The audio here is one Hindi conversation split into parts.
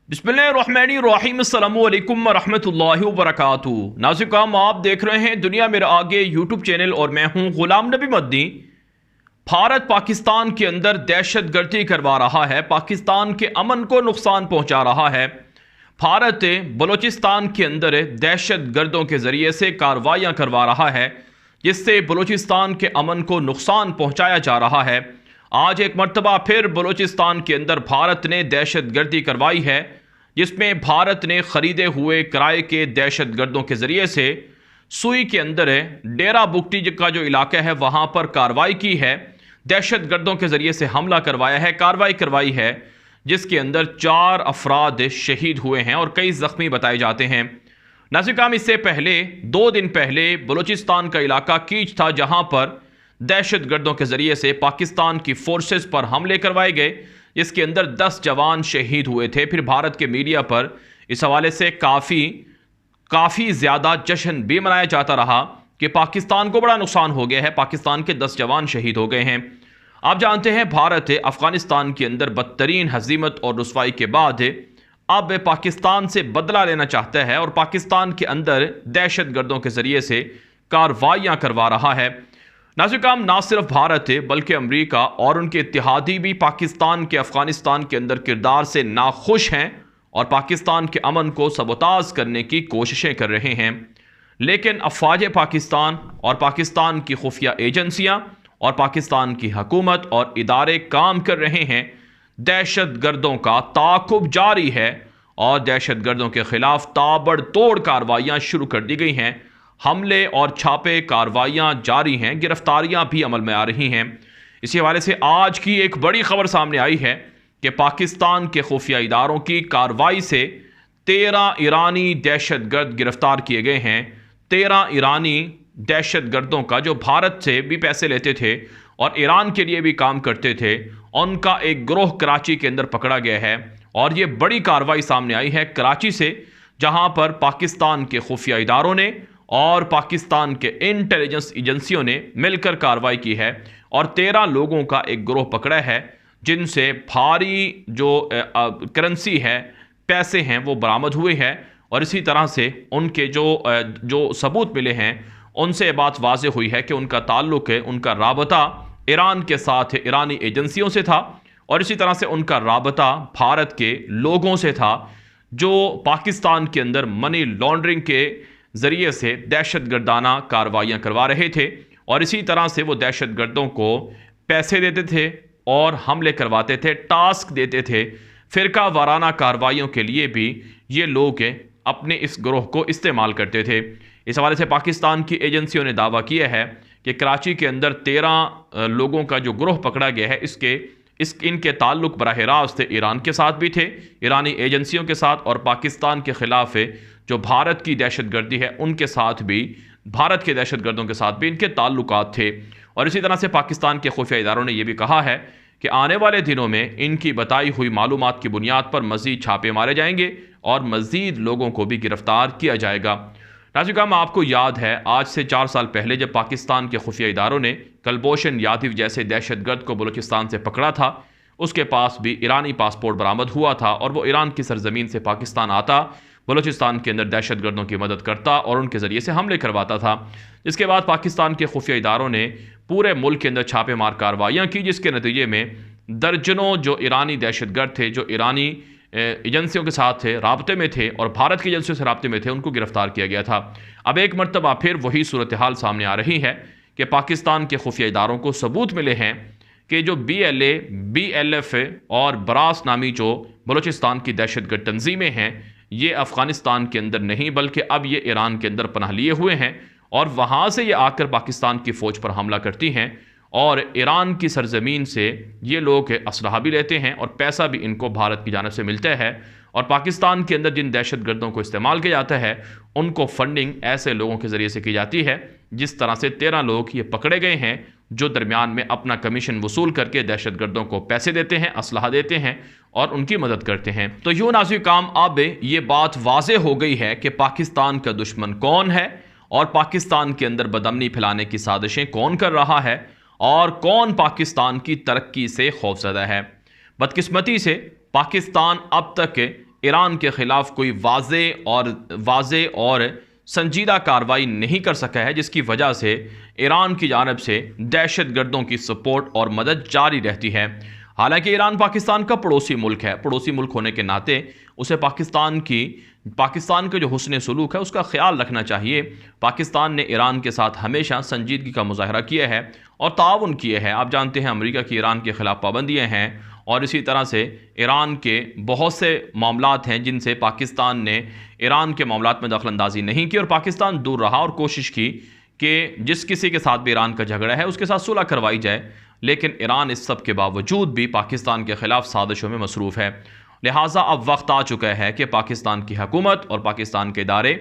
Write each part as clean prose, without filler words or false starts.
बिस्मिल्लाहिर्रहमानिर्रहीम अस्सलामुअलैकुम वरहमतुल्लाहि वबरकातुहू। नाज़िम आप देख रहे हैं दुनिया मेरे आगे यूट्यूब चैनल और मैं हूं गुलाम नबी मद्दी। भारत पाकिस्तान के अंदर दहशत गर्दी करवा रहा है, पाकिस्तान के अमन को नुकसान पहुंचा रहा है। भारत बलूचिस्तान के अंदर दहशत गर्दों के ज़रिए से कार्रवाइयाँ करवा रहा है, जिससे बलूचिस्तान के अमन को नुकसान पहुँचाया जा रहा है। आज एक मर्तबा फिर बलूचिस्तान के अंदर भारत ने दहशत गर्दी करवाई है, जिसमें भारत ने ख़रीदे हुए किराए के दहशत गर्दों के ज़रिए से सुई के अंदर डेरा बुगटी का जो इलाका है वहाँ पर कार्रवाई की है, दहशत गर्दों के ज़रिए से हमला करवाया है, कार्रवाई करवाई है, जिसके अंदर 4 अफराद शहीद हुए हैं और कई ज़ख्मी बताए जाते हैं। नाज़िम इससे पहले 2 दिन पहले बलूचिस्तान का इलाका कीच था, जहाँ पर दहशत गर्दों के ज़रिए से पाकिस्तान की फोर्सेस पर हमले करवाए गए, जिसके अंदर 10 जवान शहीद हुए थे। फिर भारत के मीडिया पर इस हवाले से काफ़ी ज़्यादा जश्न भी मनाया जाता रहा कि पाकिस्तान को बड़ा नुकसान हो गया है, पाकिस्तान के 10 जवान शहीद हो गए हैं। आप जानते हैं भारत अफ़गानिस्तान के अंदर बदतरीन हज़ीमत और रुसवाई के बाद अब पाकिस्तान से बदला लेना चाहता है और पाकिस्तान के अंदर दहशत गर्दों के ज़रिए से कार्रवाइयाँ करवा रहा है। नाज़िम ना सिर्फ भारत बल्कि अमेरिका और उनके इत्तेहादी भी पाकिस्तान के अफ़गानिस्तान के अंदर किरदार से नाखुश हैं और पाकिस्तान के अमन को सबोताज करने की कोशिशें कर रहे हैं। लेकिन अफ़वाज पाकिस्तान और पाकिस्तान की खुफिया एजेंसियां और पाकिस्तान की हुकूमत और इदारे काम कर रहे हैं। दहशत गर्दों का ताक़ुब जारी है और दहशत गर्दों के ख़िलाफ़ ताबड़तोड़ कार्रवाइयाँ शुरू कर दी गई हैं। हमले और छापे कार्रवाइयाँ जारी हैं, गिरफ्तारियाँ भी अमल में आ रही हैं। इसी हवाले से आज की एक बड़ी खबर सामने आई है कि पाकिस्तान के खुफिया इदारों की कार्रवाई से 13 ईरानी दहशत गर्द गिरफ्तार किए गए हैं। 13 ईरानी दहशत गर्दों का जो भारत से भी पैसे लेते थे और ईरान के लिए भी काम करते थे, उनका एक गिरोह कराची के अंदर पकड़ा गया है। और ये बड़ी कार्रवाई सामने आई है कराची से, जहाँ पर पाकिस्तान के खुफिया इदारों ने और पाकिस्तान के इंटेलिजेंस एजेंसियों ने मिलकर कार्रवाई की है और 13 लोगों का एक गिरोह पकड़ा है, जिनसे भारी जो करेंसी है, पैसे हैं, वो बरामद हुए हैं। और इसी तरह से उनके जो सबूत मिले हैं, उनसे बात वाज़ेह हुई है कि उनका ताल्लुक़ है, उनका राबता ईरान के साथ ईरानी एजेंसियों से था और इसी तरह से उनका राबता भारत के लोगों से था, जो पाकिस्तान के अंदर मनी लॉन्ड्रिंग के ज़रिए से दहशत गर्दाना कार्रवाइयाँ करवा रहे थे और इसी तरह से वो दहशत गर्दों को पैसे देते थे और हमले करवाते थे, टास्क देते थे। फ़िरका वाराना कार्रवाइयों के लिए भी ये लोग अपने इस ग्रोह को इस्तेमाल करते थे। इस हवाले से पाकिस्तान की एजेंसियों ने दावा किया है कि कराची के अंदर 13 लोगों का जो ग्रोह पकड़ा गया है, इनके ताल्लुक़ बराह रास्त ईरान के साथ भी थे, ईरानी एजेंसियों के साथ, और पाकिस्तान के ख़िलाफ़ जो भारत की दहशत गर्दी है उनके साथ भी, भारत के दहशत गर्दों के साथ भी इनके ताल्लुकात थे। और इसी तरह से पाकिस्तान के खुफिया इदारों ने यह भी कहा है कि आने वाले दिनों में इनकी बताई हुई मालूमात की बुनियाद पर मज़ीद छापे मारे जाएंगे और मज़ीद लोगों को भी गिरफ्तार किया जाएगा। नाज़िम आपको याद है, आज से 4 साल पहले जब पाकिस्तान के खुफिया इदारों ने कलभूषण यादव जैसे दहशत गर्द को बलूचिस्तान से पकड़ा था, उसके पास भी ईरानी पासपोर्ट बरामद हुआ था और वो ईरान की सरजमीन से पाकिस्तान आता, बलूचिस्तान के अंदर दहशत गर्दों की मदद करता और उनके ज़रिए से हमले करवाता था। इसके बाद पाकिस्तान के खुफिया इदारों ने पूरे मुल्क के अंदर छापेमार कार्रवाइयाँ की, जिसके नतीजे में दर्जनों जो ईरानी दहशत गर्द थे, जो ईरानी एजेंसियों के साथ थे, राब्ते में थे और भारत की एजेंसियों से राब्ते में थे, उनको गिरफ्तार किया गया था। अब एक मरतबा फिर वही सूरत हाल सामने आ रही है कि पाकिस्तान के खुफिया इदारों को सबूत मिले हैं कि जो BLA, BLF और ब्रास नामी जो बलूचिस्तान की दहशत गर्द तंजीमें हैं, ये अफ़गानिस्तान के अंदर नहीं बल्कि अब ये ईरान के अंदर पनाह लिए हुए हैं और वहाँ से ये आकर पाकिस्तान की फ़ौज पर हमला करती हैं और ईरान की सरजमीन से ये लोग असलहा भी लेते हैं और पैसा भी इनको भारत की जानिब से मिलता है। और पाकिस्तान के अंदर जिन दहशत गर्दों को इस्तेमाल किया जाता है, उनको फंडिंग ऐसे लोगों के ज़रिए से की जाती है, जिस तरह से 13 लोग ये पकड़े गए हैं, जो दरमियान में अपना कमीशन वसूल करके दहशत गर्दों को पैसे देते हैं, असलहा देते हैं और उनकी मदद करते हैं। तो यूँ नाज़िम अब ये बात वाज़ेह हो गई है कि पाकिस्तान का दुश्मन कौन है और पाकिस्तान के अंदर बदअमनी फैलाने की साजिशें कौन कर रहा है और कौन पाकिस्तान की तरक्की से खौफज़दा है। बदकिस्मती से पाकिस्तान अब तक ईरान के ख़िलाफ़ कोई वाज़े और संजीदा कार्रवाई नहीं कर सका है, जिसकी वजह से ईरान की जानिब से दहशत गर्दों की सपोर्ट और मदद जारी रहती है। हालांकि ईरान पाकिस्तान का पड़ोसी मुल्क है, पड़ोसी मुल्क होने के नाते उसे पाकिस्तान के जो हुस्न सलूक है उसका ख्याल रखना चाहिए। पाकिस्तान ने ईरान के साथ हमेशा संजीदगी का मुजाहरा किया है और ताउन किया है। आप जानते हैं अमेरिका की ईरान के ख़िलाफ़ पाबंदियाँ हैं और इसी तरह से ईरान के बहुत से मामलात हैं जिनसे पाकिस्तान ने ईरान के मामलात में दखलंदाजी नहीं की और पाकिस्तान दूर रहा और कोशिश की कि जिस किसी के साथ भी ईरान का झगड़ा है उसके साथ सुलह करवाई जाए। लेकिन ईरान इस सब के बावजूद भी पाकिस्तान के ख़िलाफ़ साजिशों में मसरूफ़ है। लिहाजा अब वक्त आ चुका है कि पाकिस्तान की हुकूमत और पाकिस्तान के इदारे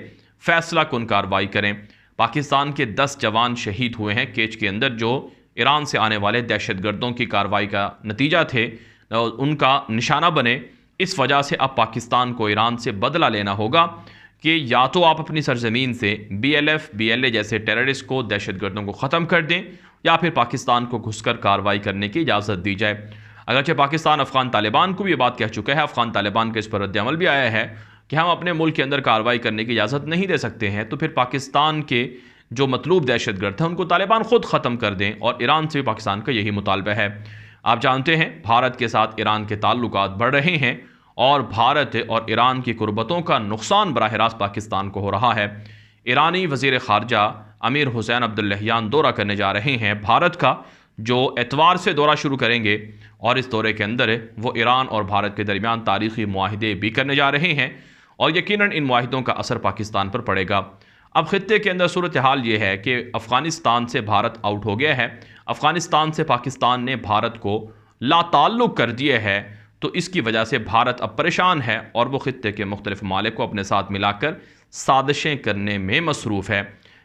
फैसला कुन कार्रवाई करें। पाकिस्तान के 10 जवान शहीद हुए हैं केच के अंदर, जो ईरान से आने वाले दहशत गर्दों की कार्रवाई का नतीजा थे, उनका निशाना बने। इस वजह से अब पाकिस्तान को ईरान से बदला लेना होगा कि या तो आप अपनी सरजमीन से BLF, BLA जैसे टेररिस्ट को, दहशत गर्दों को ख़त्म कर दें या फिर पाकिस्तान को घुसकर कार्रवाई करने की इजाज़त दी जाए। अगरचे पाकिस्तान अफ़गान तालिबान को भी ये बात कह चुका है, अफ़गान तालिबान के इस पर रद्द-ए-अमल भी आया है कि हम अपने मुल्क के अंदर कार्रवाई करने की इजाज़त नहीं दे सकते हैं, तो फिर पाकिस्तान के जो मतलूब दहशत गर्द हैं उनको तालिबान ख़ुद ख़त्म कर दें। और ईरान से भी पाकिस्तान का यही मुतालबा है। आप जानते हैं भारत के साथ ईरान के ताल्लुकात बढ़ रहे हैं और भारत और ईरान की कुर्बतों का नुकसान बराह रास्त पाकिस्तान को हो रहा है। ईरानी वज़ीर ख़ारजा अमीर हुसैन अब्दुल्लहियान दौरा करने जा रहे हैं भारत का, जो एतवार से दौरा शुरू करेंगे और इस दौरे के अंदर वो ईरान और भारत के दरमियान तारीख़ी मुआहिदे भी करने जा रहे हैं और यकीनन इन मुआहिदों का असर पाकिस्तान पर पड़ेगा। अब ख़ित्ते के अंदर सूरत हाल ये है कि अफ़गानिस्तान से भारत आउट हो गया है, अफ़गानिस्तान से पाकिस्तान ने भारत को लाताल्लुक़ कर दिया है, तो इसकी वजह से भारत अब परेशान है और वो ख़ित्ते के मुख्तलिफ़ ममालिक को अपने साथ मिलाकर साजिशें करने में मसरूफ़ है।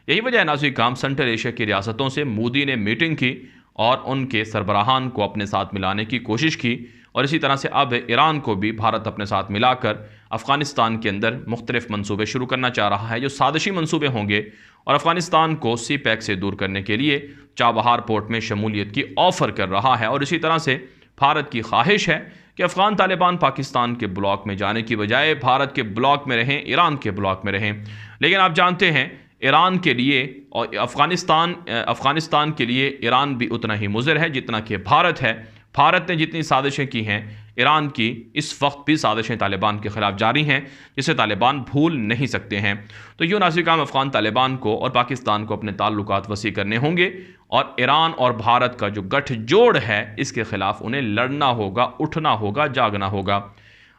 यही वजह है नाज़रीन काम सेंट्रल एशिया की रियासतों से मोदी ने मीटिंग की और उनके सरबराहान को अपने साथ मिलाने की कोशिश की और इसी तरह से अब ईरान को भी भारत अपने साथ मिलाकर अफ़गानिस्तान के अंदर मुख्तलिफ़ मनसूबे शुरू करना चाह रहा है, जो साजिशी मनसूबे होंगे और अफ़गानिस्तान को CPEC से दूर करने के लिए चाबहार पोर्ट में शमूलियत की ऑफ़र कर रहा है। और इसी तरह से भारत की ख्वाहिश है कि अफ़गान तालिबान पाकिस्तान के ब्लॉक में जाने की बजाय भारत के ब्लॉक में रहें, ईरान के ब्लॉक में रहें। लेकिन आप जानते हैं ईरान के लिए और अफ़गानिस्तान के लिए ईरान भी उतना ही मुज़र है जितना कि भारत है। भारत ने जितनी साजिशें की हैं, ईरान की इस वक्त भी साजिशें तालिबान के ख़िलाफ़ जारी हैं, जिसे तालिबान भूल नहीं सकते हैं। तो यूँ नाज़रीन काम अफ़गान तालिबान को और पाकिस्तान को अपने ताल्लुकात वसी करने होंगे और ईरान और भारत का जो गठजोड़ है इसके ख़िलाफ़ उन्हें लड़ना होगा, उठना होगा, जागना होगा।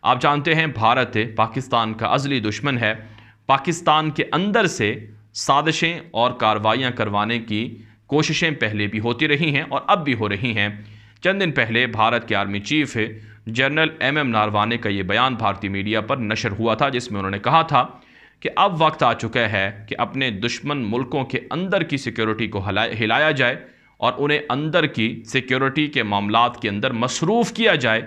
आप जानते हैं भारत पाकिस्तान का अज़ली दुश्मन है। पाकिस्तान के अंदर से साजिशें और कार्रवाइयाँ करवाने की कोशिशें पहले भी होती रही हैं और अब भी हो रही हैं। चंद दिन पहले भारत के army chief general MM Naravane का ये बयान भारतीय मीडिया पर नशर हुआ था, जिसमें उन्होंने कहा था कि अब वक्त आ चुका है कि अपने दुश्मन मुल्कों के अंदर की सिक्योरिटी को हिलाया जाए और उन्हें अंदर की सिक्योरिटी के मामलात के अंदर मसरूफ़ किया जाए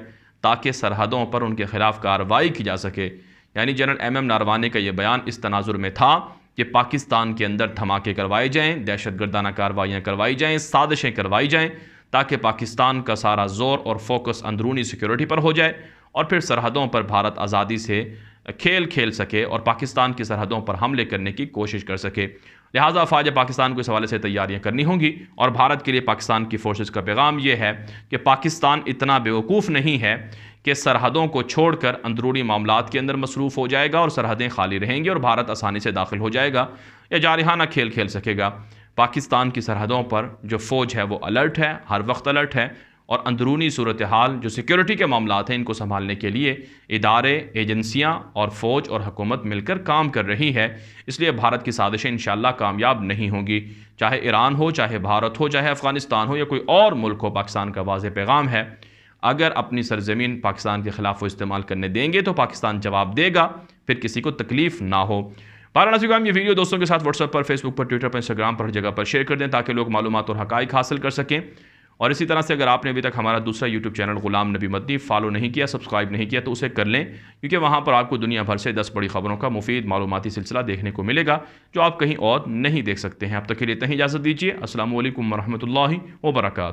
ताकि सरहदों पर उनके ख़िलाफ़ कार्रवाई की जा सके। यानी जनरल MM नारवाने का ये बयान इस तनाजुर में था कि पाकिस्तान के अंदर धमाके करवाए जाएँ, दहशत गर्दाना कार्रवाइयाँ करवाई जाएँ, साजिशें करवाई जाएँ ताकि पाकिस्तान का सारा ज़ोर और फोकस अंदरूनी सिक्योरिटी पर हो जाए और फिर सरहदों पर भारत आज़ादी से खेल सके और पाकिस्तान की सरहदों पर हमले करने की कोशिश कर सके। लिहाजा अफवाज पाकिस्तान को इस हवाले से तैयारियां करनी होंगी और भारत के लिए पाकिस्तान की फोर्सेस का पैगाम यह है कि पाकिस्तान इतना बेवकूफ़ नहीं है कि सरहदों को छोड़कर अंदरूनी मामलात के अंदर मसरूफ़ हो जाएगा और सरहदें खाली रहेंगी और भारत आसानी से दाखिल हो जाएगा या जारहाना खेल सकेगा। पाकिस्तान की सरहदों पर जो फ़ौज है वो अलर्ट है, हर वक्त अलर्ट है और अंदरूनी सूरत हाल जो सिक्योरिटी के मामलात हैं इनको संभालने के लिए इदारे, एजेंसियां और फ़ौज और हुकूमत मिलकर काम कर रही है। इसलिए भारत की साजिशें इंशाअल्लाह कामयाब नहीं होंगी, चाहे ईरान हो, चाहे भारत हो, चाहे अफ़गानिस्तान हो या कोई और मुल्क हो। पाकिस्तान का वाज़ेह पैगाम है, अगर अपनी सरजमीन पाकिस्तान के ख़िलाफ़ वो इस्तेमाल करने देंगे तो पाकिस्तान जवाब देगा, फिर किसी को तकलीफ़ ना हो। नाज़रीन ये वीडियो दोस्तों के साथ व्हाट्सएप पर, फेसबुक पर, ट्विटर पर, इंस्टाग्राम पर, हर जगह पर शेयर कर दें ताकि लोग मालूमात और हक़ाइक़ हासिल कर सकें। और इसी तरह से अगर आपने अभी तक हमारा दूसरा यूट्यूब चैनल ग़ुलाम नबी मदनी फॉलो नहीं किया, सब्सक्राइब नहीं किया तो उसे कर लें, क्योंकि वहाँ पर आपको दुनिया भर से 10 बड़ी खबरों का मुफीद मालूमाती सिलसिला देखने को मिलेगा जो आप कहीं और नहीं देख सकते हैं। अब तक के लिए इतना ही इजाज़त दीजिए। अस्सलामु अलैकुम वरहमतुल्लाहि वबरकातुहू।